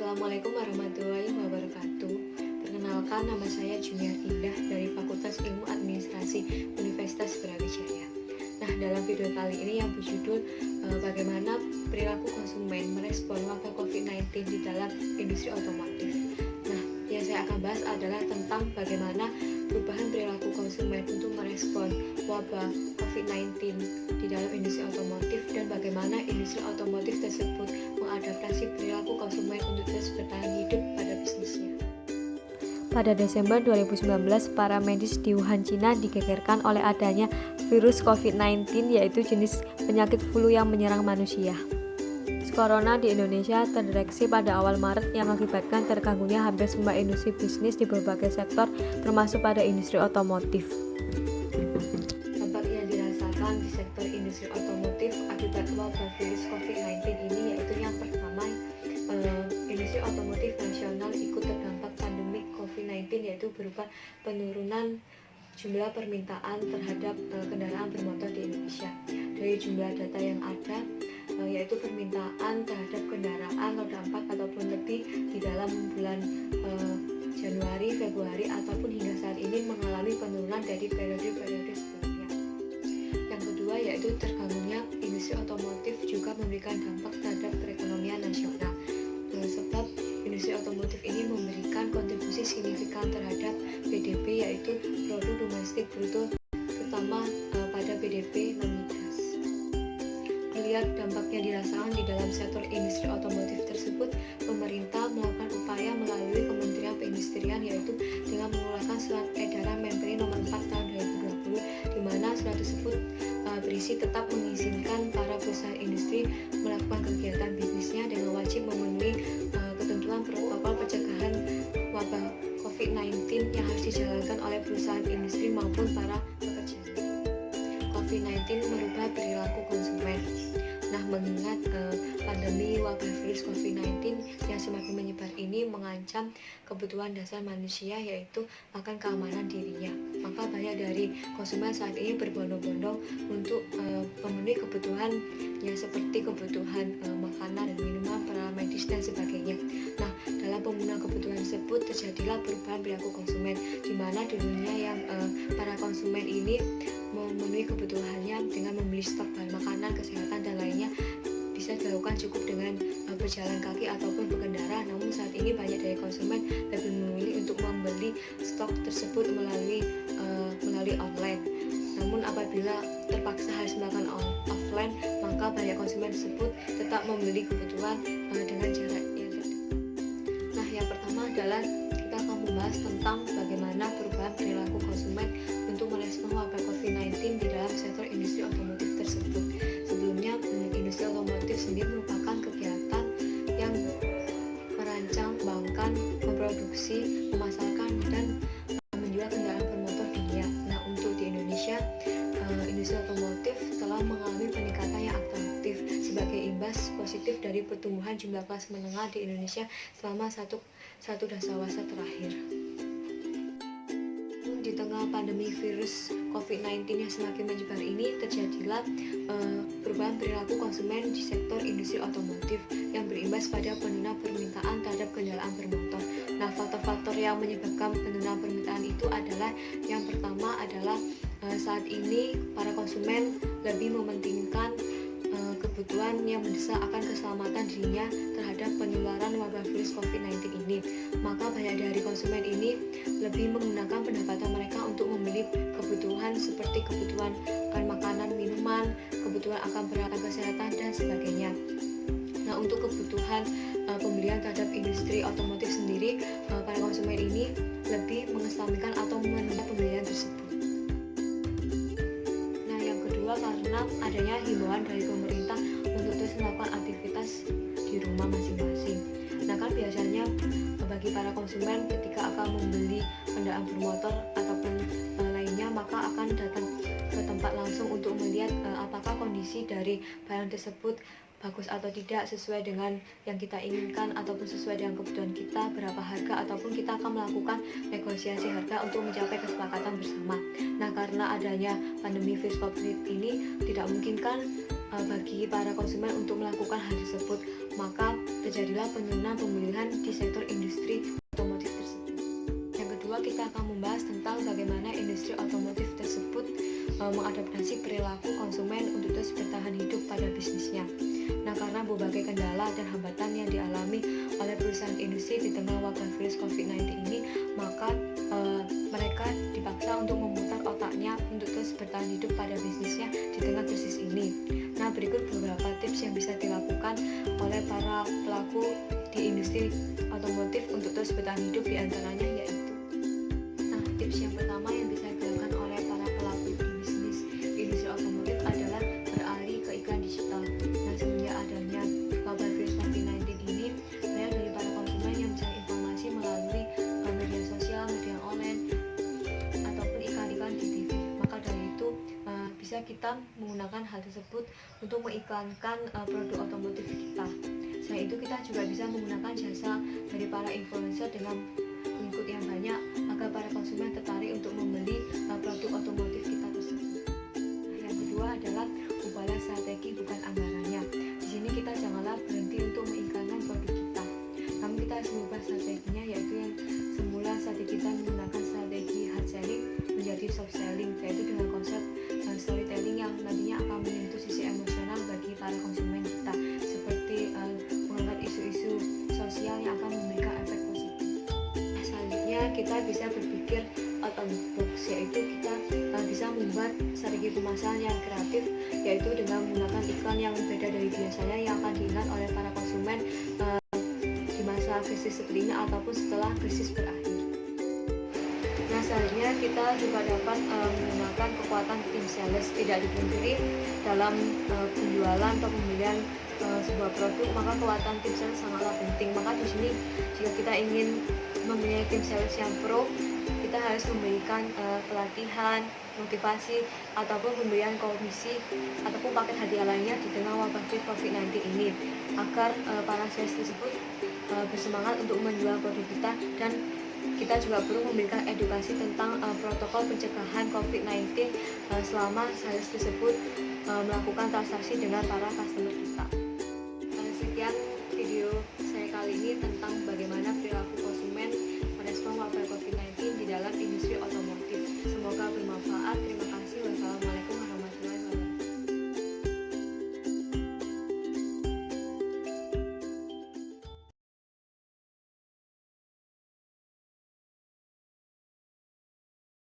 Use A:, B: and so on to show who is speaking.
A: Assalamualaikum warahmatullahi wabarakatuh. Perkenalkan, nama saya Junior Indah dari Fakultas Ilmu Administrasi Universitas Brawijaya. Nah, dalam video kali ini yang berjudul bagaimana perilaku konsumen merespon wabah COVID-19 di dalam industri otomotif. Nah, yang saya akan bahas adalah tentang bagaimana perubahan perilaku konsumen untuk merespon wabah COVID-19 di dalam industri otomotif dan bagaimana industri otomotif tersebut mengadaptasi perilaku konsumen untuk terus bertahan hidup pada bisnisnya. Pada Desember 2019, para medis di Wuhan, Cina digegerkan oleh adanya virus COVID-19, yaitu jenis penyakit flu yang menyerang manusia. Corona di Indonesia terdeteksi pada awal Maret yang mengakibatkan terganggunya hampir semua industri bisnis di berbagai sektor, termasuk pada industri otomotif. Dampak yang dirasakan di sektor industri otomotif akibat wabah virus COVID-19 ini yaitu yang pertama, industri otomotif nasional ikut terdampak pandemi COVID-19, yaitu berupa penurunan jumlah permintaan terhadap kendaraan bermotor di Indonesia. Dari jumlah data yang ada, yaitu permintaan terhadap kendaraan roda 4 ataupun lebih di dalam bulan Januari, Februari ataupun hingga saat ini mengalami penurunan dari periode-periode sebelumnya. Yang kedua yaitu terganggunya industri otomotif juga memberikan dampak terhadap perekonomian nasional, sebab industri otomotif ini memberikan kontribusi signifikan terhadap PDB, yaitu produk domestik bruto, terutama pada PDB non-migas. Melihat dampak yang dirasakan di dalam sektor industri otomotif tersebut, pemerintah melakukan upaya melalui Kementerian Perindustrian, yaitu dengan mengeluarkan surat edaran Menteri Nomor 4 tahun 2020, di mana surat tersebut berisi tetap mengizinkan para perusahaan industri melakukan kegiatan bisnisnya dengan wajib memenuhi ketentuan protokol pencegahan wabah COVID-19 yang harus dijalankan oleh perusahaan industri maupun para pekerja. COVID-19 merubah perilaku konsumen. Nah, mengingat pandemi wabah virus COVID-19 yang semakin menyebar ini mengancam kebutuhan dasar manusia, yaitu akan keamanan dirinya. Maka banyak dari konsumen saat ini berbondong-bondong untuk memenuhi kebutuhan yang seperti kebutuhan makanan dan minuman, peralatan medis dan sebagainya. Nah, dalam pemenuhan kebutuhan tersebut terjadilah perubahan perilaku konsumen, di mana dulunya yang para konsumen ini memenuhi kebutuhannya dengan membeli stok bahan makanan, kesehatan dan lainnya bisa dilakukan cukup dengan berjalan kaki ataupun berkendara. Namun saat ini banyak dari konsumen lebih memilih untuk membeli stok tersebut melalui online. Namun apabila terpaksa harus melakukan offline, maka banyak konsumen tersebut tetap membeli kebutuhan dengan jarak yang terdekat. Nah, yang pertama adalah kita akan membahas tentang bagaimana perubahan perilaku konsumen untuk merespon wabah COVID-19 di dalam sektor industri otomotif tersebut. Sebelumnya, industri otomotif sendiri merupakan kegiatan yang merancang, mengembangkan, memproduksi, memasarkan, dan menjual kendaraan bermotor dunia. Nah, untuk di Indonesia, industri otomotif telah mengalami peningkatan yang aktif sebagai imbas positif dari pertumbuhan jumlah kelas menengah di Indonesia selama satu dasawasa terakhir. Di tengah pandemi virus COVID-19 yang semakin menyebar ini, terjadilah perubahan perilaku konsumen di sektor industri otomotif yang berimbas pada penurunan permintaan terhadap kendaraan bermotor. Nah, faktor-faktor yang menyebabkan penurunan permintaan itu adalah yang pertama adalah saat ini para konsumen lebih mementingkan kebutuhan yang mendesak akan keselamatan dirinya terhadap penularan wabah virus COVID-19 ini. Maka banyak dari konsumen ini lebih menggunakan pendapatan mereka untuk membeli kebutuhan seperti kebutuhan makanan, minuman, kebutuhan akan peralatan kesehatan dan sebagainya. Nah, untuk kebutuhan pembelian terhadap industri otomotif sendiri, para konsumen ini lebih mengesampingkan atau menunda pembelian tersebut. Nah, yang kedua karena adanya himbauan dari pemerintah untuk terus melakukan aktivitas di rumah masing-masing. Nah, kan biasanya bagi para konsumen ketika akan membeli kendaraan bermotor ataupun lainnya, maka akan datang ke tempat langsung untuk melihat apakah kondisi dari barang tersebut bagus atau tidak, sesuai dengan yang kita inginkan ataupun sesuai dengan kebutuhan kita, berapa harga, ataupun kita akan melakukan negosiasi harga untuk mencapai kesepakatan bersama. Nah, karena adanya pandemi virus COVID ini tidak mungkin kan bagi para konsumen untuk melakukan hal tersebut, maka terjadilah penurunan pemilihan di sektor industri otomotif tersebut. Yang kedua, kita akan membahas tentang bagaimana industri otomotif tersebut mengadaptasi perilaku konsumen untuk terus bertahan hidup pada bisnisnya. Nah, karena berbagai kendala dan hambatan yang dialami oleh perusahaan industri di tengah wabah virus COVID-19 ini, maka mereka dipaksa untuk memutar otaknya untuk terus bertahan hidup pada bisnisnya di tengah krisis ini. Nah, berikut beberapa tips yang bisa dilakukan oleh para pelaku di industri otomotif untuk terus bertahan hidup, diantaranya yaitu, nah, tips yang pertama yang bisa dilakukan oleh para pelaku di bisnis industri otomotif adalah beralih ke iklan digital. Nah, semenjak adanya wabah virus COVID-19 ini, banyak dari para konsumen yang mencari informasi melalui media sosial, media online, ataupun iklan-iklan di TV. Maka dari itu bisa kita menggunakan hal tersebut untuk mengiklankan produk otomotif kita. Selain itu, kita juga bisa menggunakan jasa dari para influencer dengan pengikut yang banyak agar para konsumen tertarik untuk membeli produk otomotif kita tersebut. Nah, yang kedua adalah ubahlah strategi bukan anggarannya. Di sini kita janganlah berhenti untuk mengiklankan produk kita, namun kita harus mengubah strateginya, yaitu yang semula strategi kita menggunakan strategi hard selling menjadi soft selling, yaitu dengan konsep storytelling yang nantinya akan menyentuh sisi emosional bagi para konsumen kita, seperti mengangkat isu-isu sosial yang akan memberikan efek positif. Selanjutnya, kita bisa berpikir out of the box, yaitu kita bisa membuat strategi pemasaran yang kreatif, yaitu dengan menggunakan iklan yang berbeda dari biasanya yang akan diingat oleh para konsumen di masa krisis seperti ini ataupun setelah krisis berakhir. Nah, selanjutnya kita juga dapat menggunakan kekuatan tim sales. Tidak dipungkiri dalam penjualan atau pembelian sebuah produk, maka kekuatan tim sales sangatlah penting. Maka di sini jika kita ingin mempunyai tim sales yang pro, kita harus memberikan pelatihan, motivasi, ataupun pemberian komisi ataupun paket hadiah lainnya di tengah wabah COVID-19 ini, agar para sales tersebut bersemangat untuk menjual produk kita. Dan kita juga perlu memberikan edukasi tentang protokol pencegahan COVID-19 selama sales tersebut melakukan transaksi dengan para customer kita. Sekian video saya kali ini tentang bagaimana perilaku konsumen merespon wabah COVID-19 di dalam industri otomotif. Semoga bermanfaat. Terima kasih.